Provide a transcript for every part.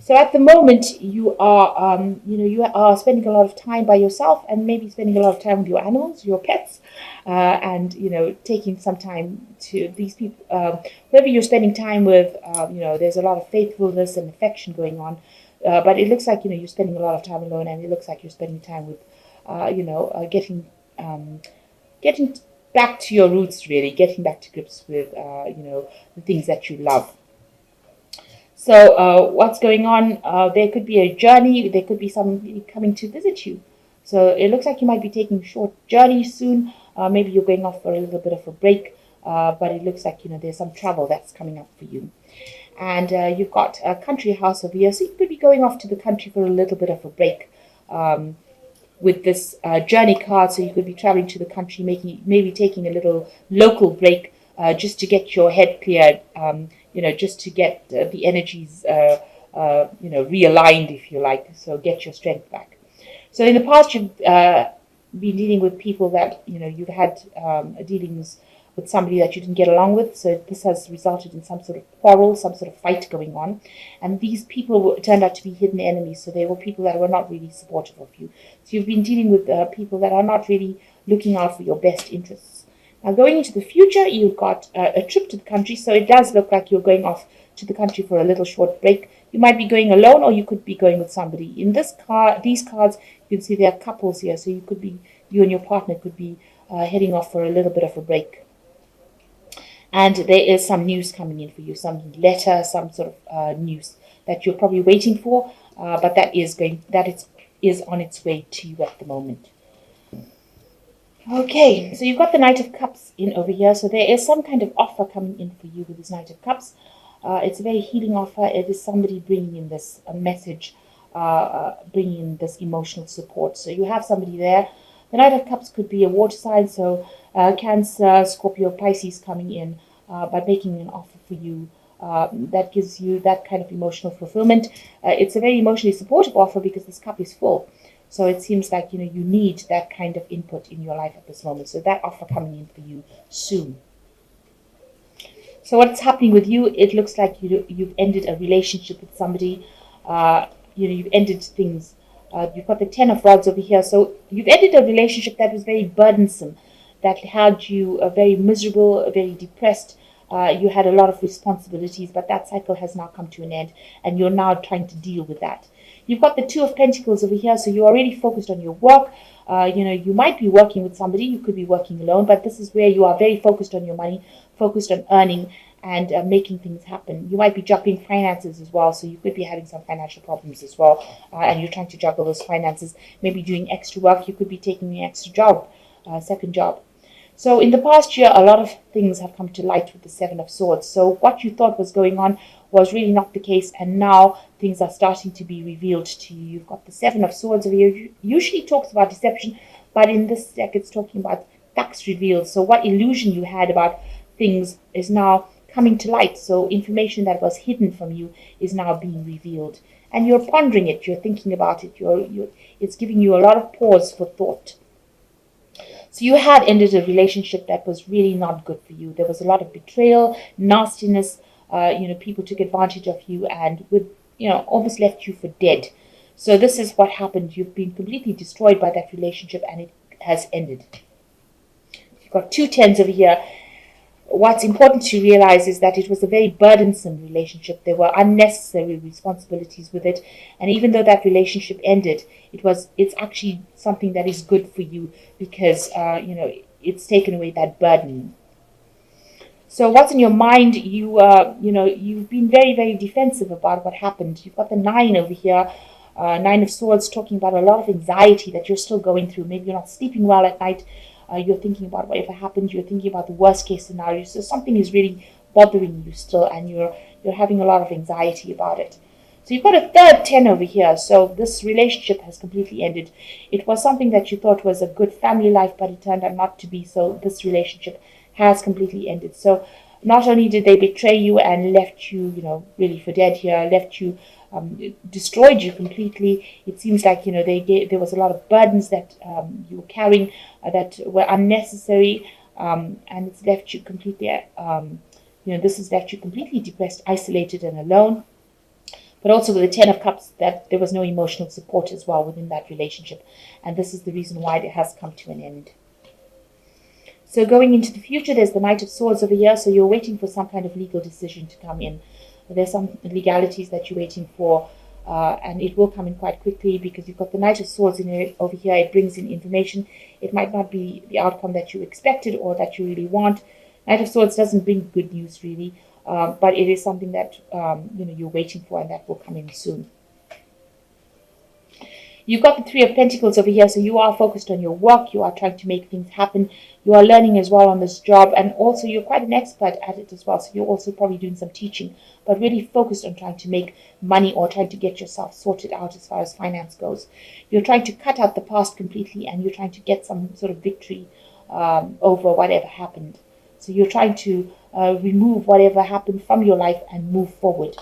So at the moment, you are spending a lot of time by yourself, and maybe spending a lot of time with your animals, your pets, and taking some time to these people. Whoever you're spending time with, there's a lot of faithfulness and affection going on. But it looks like you're spending a lot of time alone, and it looks like you're spending time with, getting back to your roots, really, getting back to grips with, the things that you love. So what's going on? There could be a journey. There could be somebody coming to visit you. So it looks like you might be taking a short journey soon. Maybe you're going off for a little bit of a break. But it looks like there's some travel that's coming up for you. And you've got a country house over here. So you could be going off to the country for a little bit of a break. With this journey card, so you could be traveling to the country, maybe taking a little local break, just to get your head cleared, just to get the energies, realigned, if you like, so get your strength back. So in the past, you've been dealing with people that, you've had dealings with somebody that you didn't get along with. So this has resulted in some sort of quarrel, some sort of fight going on. And these people turned out to be hidden enemies. So they were people that were not really supportive of you. So you've been dealing with people that are not really looking out for your best interests. Now going into the future, you've got a trip to the country. So it does look like you're going off to the country for a little short break. You might be going alone, or you could be going with somebody. In these cards, you can see there are couples here. So you and your partner could be heading off for a little bit of a break. And there is some news coming in for you, some letter, some sort of news that you're probably waiting for, but that is on its way to you at the moment. Okay, so you've got the Knight of Cups in over here. So there is some kind of offer coming in for you with this Knight of Cups. It's a very healing offer. It is somebody bringing in this message, bringing in this emotional support. So you have somebody there. The Knight of Cups could be a water sign, so Cancer, Scorpio, Pisces coming in, by making an offer for you that gives you that kind of emotional fulfillment. It's a very emotionally supportive offer because this cup is full. So it seems like you need that kind of input in your life at this moment. So that offer coming in for you soon. So what's happening with you? It looks like you've ended a relationship with somebody. You've ended things. You've got the Ten of Rods over here. So you've ended a relationship that was very burdensome, that had you very miserable, very depressed. You had a lot of responsibilities, but that cycle has now come to an end, and you're now trying to deal with that. You've got the Two of Pentacles over here, so you're already focused on your work. You might be working with somebody, you could be working alone, but this is where you are very focused on your money, focused on earning and making things happen. You might be juggling finances as well, so you could be having some financial problems as well, and you're trying to juggle those finances, maybe doing extra work. You could be taking an extra job, second job. So in the past year, a lot of things have come to light with the Seven of Swords. So what you thought was going on was really not the case, and now things are starting to be revealed to you. You've got the Seven of Swords over here. Usually talks about deception, but in this deck it's talking about facts revealed. So what illusion you had about things is now coming to light. So information that was hidden from you is now being revealed, and you're pondering it, you're thinking about it, it's giving you a lot of pause for thought. So you had ended a relationship that was really not good for you. There was a lot of betrayal, nastiness. People took advantage of you and almost left you for dead. So this is what happened. You've been completely destroyed by that relationship, and it has ended. You've got two tens over here. What's important to realize is that it was a very burdensome relationship. There were unnecessary responsibilities with it. And even though that relationship ended, it's actually something that is good for you because, it's taken away that burden. So what's in your mind? You've been very, very defensive about what happened. You've got the Nine over here. Nine of Swords, talking about a lot of anxiety that you're still going through. Maybe you're not sleeping well at night. You're thinking about whatever happened. You're thinking about the worst case scenario. So something is really bothering you still, and you're having a lot of anxiety about it. So you've got a third 10 over here. So this relationship has completely ended. It was something that you thought was a good family life, but it turned out not to be. So this relationship has completely ended. So not only did they betray you and left you, really for dead here, left you, destroyed you completely. It seems like, there was a lot of burdens that you were carrying that were unnecessary, and it's left you completely, this has left you completely depressed, isolated, and alone. But also with the Ten of Cups, that there was no emotional support as well within that relationship. And this is the reason why it has come to an end. So going into the future, there's the Knight of Swords over here. So you're waiting for some kind of legal decision to come in. There's some legalities that you're waiting for. And it will come in quite quickly because you've got the Knight of Swords in it over here. It brings in information. It might not be the outcome that you expected or that you really want. Knight of Swords doesn't bring good news really, but it is something that you're waiting for, and that will come in soon. You've got the Three of Pentacles over here, so you are focused on your work. You are trying to make things happen. You are learning as well on this job, and also you're quite an expert at it as well. So you're also probably doing some teaching, but really focused on trying to make money or trying to get yourself sorted out as far as finance goes. You're trying to cut out the past completely, and you're trying to get some sort of victory over whatever happened. So you're trying to remove whatever happened from your life and move forward.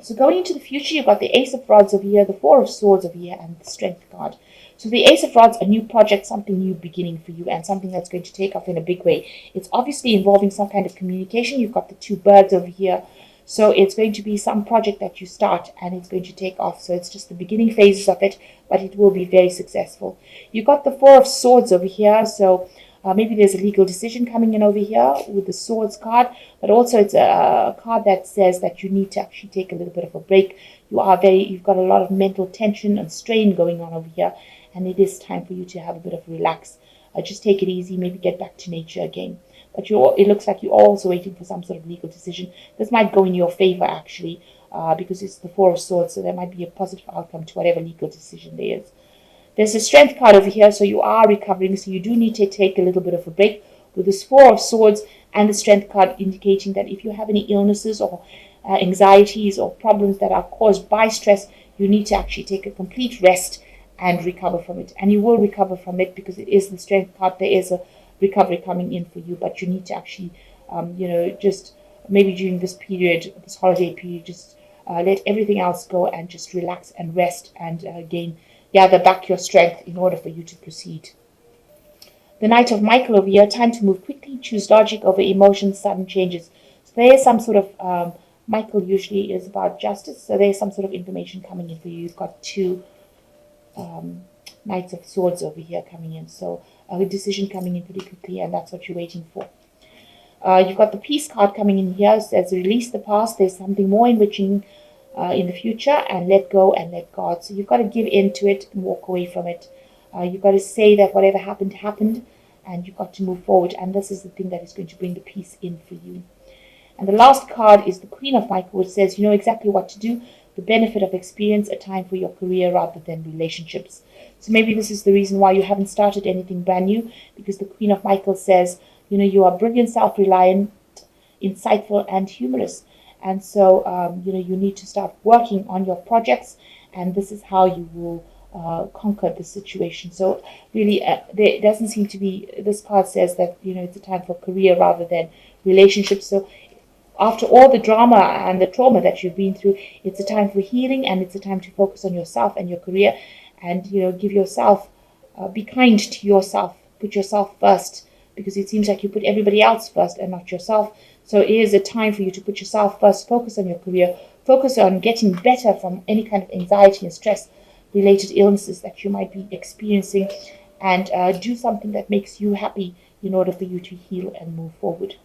So going into the future, you've got the Ace of Rods over here, the Four of Swords over here, and the Strength card. So the Ace of Rods, a new project, something new beginning for you, and something that's going to take off in a big way. It's obviously involving some kind of communication. You've got the two birds over here. So it's going to be some project that you start, and it's going to take off. So it's just the beginning phases of it, but it will be very successful. You've got the Four of Swords over here. So maybe there's a legal decision coming in over here with the Swords card, but also it's a card that says that you need to actually take a little bit of a break. You've got a lot of mental tension and strain going on over here, and it is time for you to have a bit of relax. Just take it easy, maybe get back to nature again. But it looks like you're also waiting for some sort of legal decision. This might go in your favor actually, because it's the Four of Swords, so there might be a positive outcome to whatever legal decision there is. There's a Strength card over here, so you are recovering, so you do need to take a little bit of a break with this Four of Swords and the Strength card indicating that if you have any illnesses or anxieties or problems that are caused by stress, you need to actually take a complete rest and recover from it. And you will recover from it because it is the Strength card. There is a recovery coming in for you, but you need to actually, just maybe during this period, this holiday period, just let everything else go and just relax and rest and gather back your strength in order for you to proceed. The Knight of Michael over here, time to move quickly, choose logic over emotions, sudden changes. So there is some sort of, Michael usually is about justice, so there is some sort of information coming in for you. You've got two Knights of Swords over here coming in, so a decision coming in pretty quickly, and that's what you're waiting for. You've got the Peace card coming in here, it says release the past, there's something more enriching in the future, and let go and let God. So you've got to give in to it and walk away from it. You've got to say that whatever happened, happened, and you've got to move forward. And this is the thing that is going to bring the peace in for you. And the last card is the Queen of Michael, which says you know exactly what to do, the benefit of experience, a time for your career rather than relationships. So maybe this is the reason why you haven't started anything brand new, because the Queen of Michael says, you are brilliant, self-reliant, insightful, and humorous. And so, you need to start working on your projects, and this is how you will conquer the situation. So really, there doesn't seem to be, this card says that, it's a time for career rather than relationships. So after all the drama and the trauma that you've been through, it's a time for healing, and it's a time to focus on yourself and your career, and, give yourself, be kind to yourself, put yourself first, because it seems like you put everybody else first and not yourself. So it is a time for you to put yourself first, focus on your career, focus on getting better from any kind of anxiety and stress-related illnesses that you might be experiencing, and do something that makes you happy in order for you to heal and move forward.